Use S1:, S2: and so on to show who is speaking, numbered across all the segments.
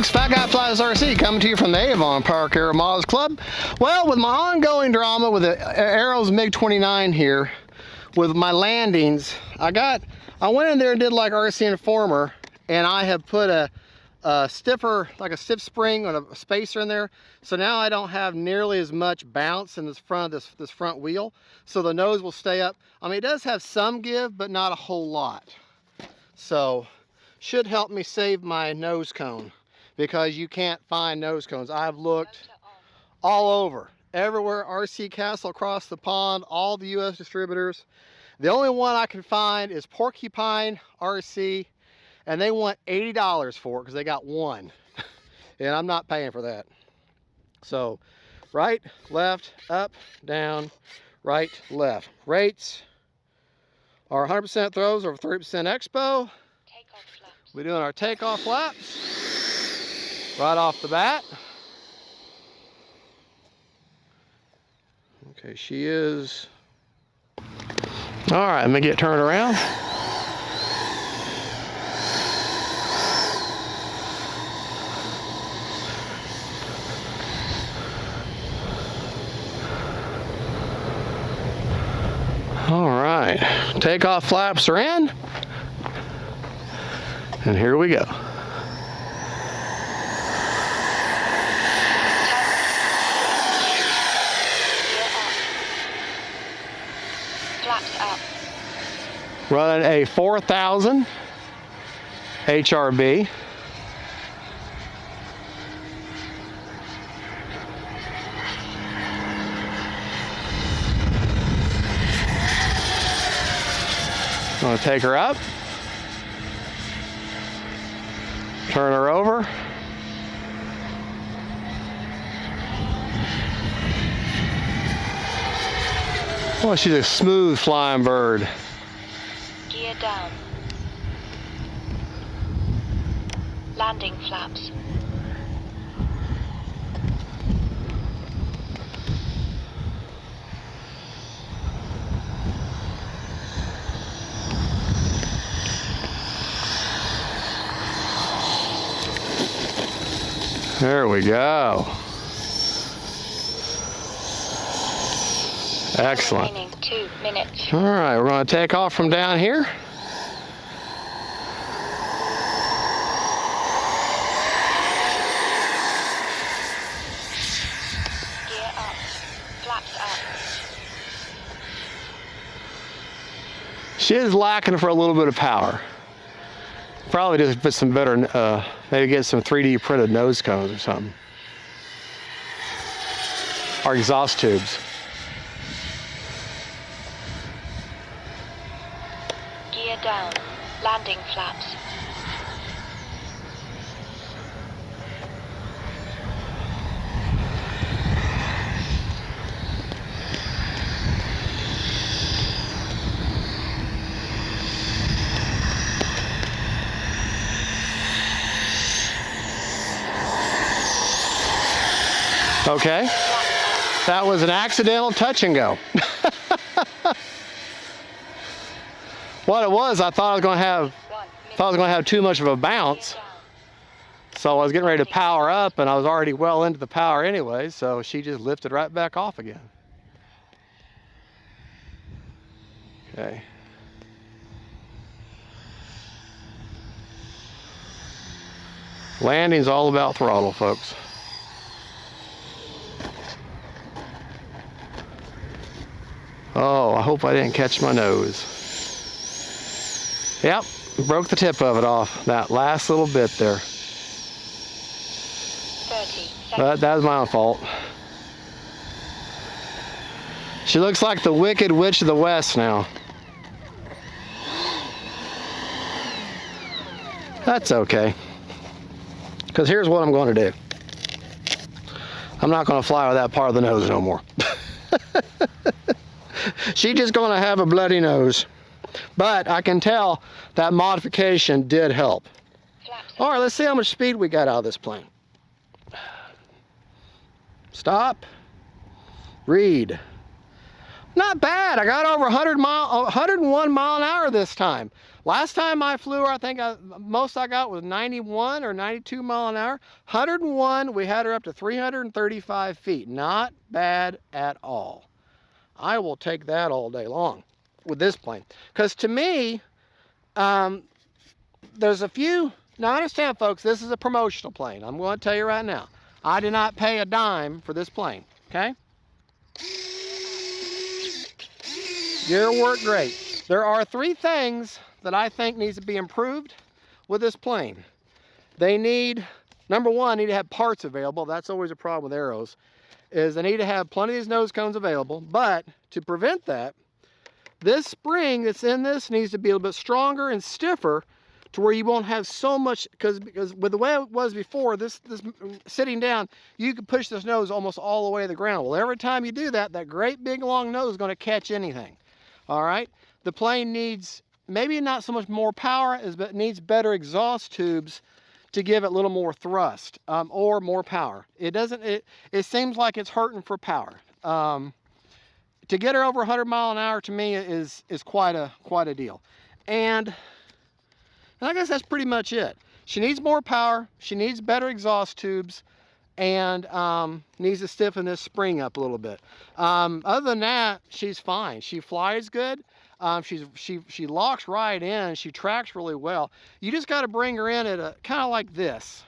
S1: folks, Fat Guy Flies RC coming to you from the Avon Park Aero Models Club. Well, with my ongoing drama with the Aero's MIG-29 here, with my landings, I went in there and did like RC Informer, and I have put a stiffer, like a stiff spring or a spacer in there. So now I don't have nearly as much bounce in this front wheel. So the nose will stay up. I mean, it does have some give, but not a whole lot. So should help me save my nose cone, because you can't find nose cones. I've looked all over, everywhere, RC Castle across the pond, all the US distributors. The only one I can find is Porcupine RC, and they want $80 for it because they got one. And I'm not paying for that. So right, left, up, down, right, left. Rates are 100% throws over 30% expo. We're doing our takeoff flaps right off the bat. Okay, she is. All right, let me get turned around. All right, takeoff flaps are in. And here we go.
S2: Flaps up.
S1: Running a 4000 HRB. I'm gonna take her up. Turn her over. Oh, she's a smooth flying bird.
S2: Gear down. Landing flaps.
S1: There we go. Excellent.
S2: Remaining 2 minutes.
S1: All right, we're going to take off from down here.
S2: Gear up. Flaps up.
S1: She is lacking for a little bit of power. Probably just put some better, maybe get some 3D printed nose cones or something. Or exhaust tubes.
S2: Gear down. Landing flaps.
S1: Okay, that was an accidental touch and go. What it was, I thought I was going to have too much of a bounce. So I was getting ready to power up, and I was already well into the power anyway, so she just lifted right back off again. Okay. Landing's all about throttle, folks. Oh, I hope I didn't catch my nose. Yep, broke the tip of it off. That last little bit there.
S2: 30
S1: That was my own fault. She looks like the Wicked Witch of the West now. That's okay. Because here's what I'm going to do. I'm not going to fly with that part of the nose no more. She's just going to have a bloody nose. But I can tell that modification did help. All right, let's see how much speed we got out of this plane. Stop. Read. Not bad. I got over 101 mile an hour this time. Last time I flew her, I think most I got was 91 or 92 mile an hour. 101, we had her up to 335 feet. Not bad at all. I will take that all day long with this plane. Because to me, there's a few, now understand folks, this is a promotional plane. I'm going to tell you right now. I did not pay a dime for this plane, okay? Gear worked great. There are 3 things that I think needs to be improved with this plane. They need, number one, need to have parts available. That's always a problem with Arrows, is they need to have plenty of these nose cones available. But to prevent that, this spring that's in this needs to be a little bit stronger and stiffer to where you won't have so much, because with the way it was before, this sitting down, you could push this nose almost all the way to the ground. Well, every time you do that, that great big long nose is going to catch anything. All right, the plane needs maybe not so much more power, but it needs better exhaust tubes to give it a little more thrust or more power. It doesn't. It seems like it's hurting for power. To get her over 100 mile an hour to me is quite a deal. And I guess that's pretty much it. She needs more power. She needs better exhaust tubes, and needs to stiffen this spring up a little bit. Other than that, she's fine. She flies good. She locks right in. She tracks really well. You just got to bring her in at a kind of like this.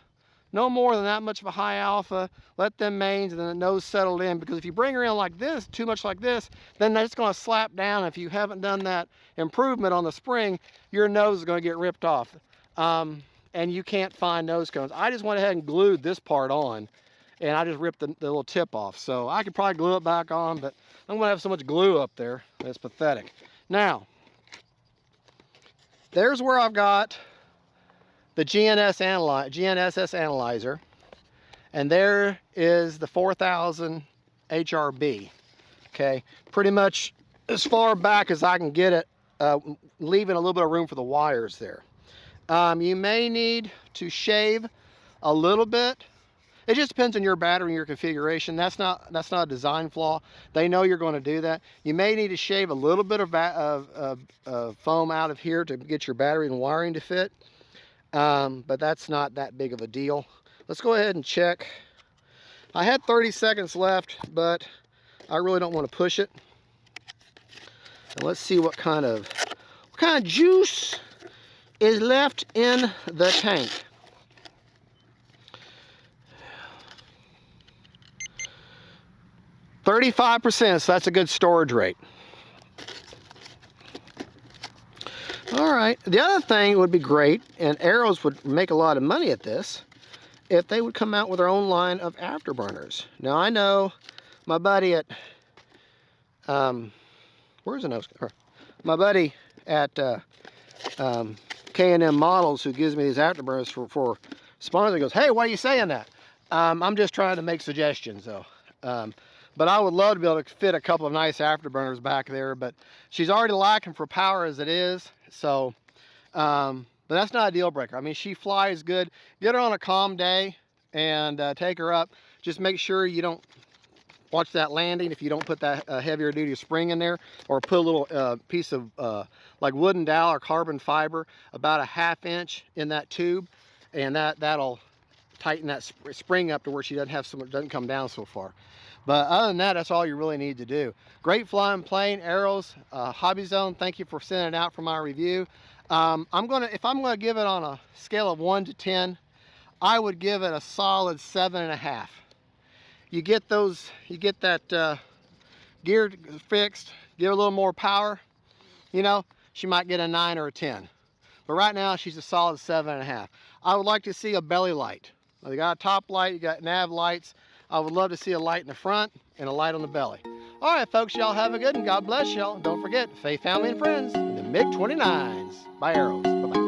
S1: No more than that much of a high alpha. Let them mains and then the nose settled in, because if you bring her in like this, too much like this, then it's going to slap down. If you haven't done that improvement on the spring, your nose is going to get ripped off. And you can't find nose cones. I just went ahead and glued this part on, and I just ripped the little tip off. So I could probably glue it back on, but I'm going to have so much glue up there. It's pathetic. Now, there's where I've got the GNSS analyzer, and there is the 4000 HRB. Okay, pretty much as far back as I can get it, leaving a little bit of room for the wires there. You may need to shave a little bit. It just depends on your battery and your configuration. That's not a design flaw. They know you're going to do that. You may need to shave a little bit of foam out of here to get your battery and wiring to fit. But that's not that big of a deal. Let's go ahead and check. I had 30 seconds left, but I really don't want to push it. And let's see what kind of juice is left in the tank. %, so that's a good storage rate. All right, the other thing would be great, and Arrows would make a lot of money at this, if they would come out with their own line of afterburners. Now I know my buddy at, where's the nose? My buddy at K&M Models, who gives me these afterburners for sponsors, goes, hey, why are you saying that? I'm just trying to make suggestions though. But I would love to be able to fit a couple of nice afterburners back there, but she's already lacking for power as it is. So, but that's not a deal breaker. I mean, she flies good. Get her on a calm day and take her up. Just make sure you don't watch that landing if you don't put that heavier duty spring in there, or put a little piece of like wooden dowel or carbon fiber about a ½ inch in that tube, and that'll tighten that spring up to where she doesn't come down so far. But other than that, that's all you really need to do. Great flying plane, Arrows, Hobby Zone. Thank you for sending it out for my review. If I'm gonna give it on a scale of 1 to 10, I would give it a solid 7.5. You get that gear fixed, give it a little more power, you know, she might get a 9 or a 10. But right now, she's a solid 7.5. I would like to see a belly light. You got a top light, you got nav lights. I would love to see a light in the front and a light on the belly. All right, folks, y'all have a good one. God bless y'all. Don't forget, faith, family, and friends, the MiG-29s by Arrows. Bye-bye.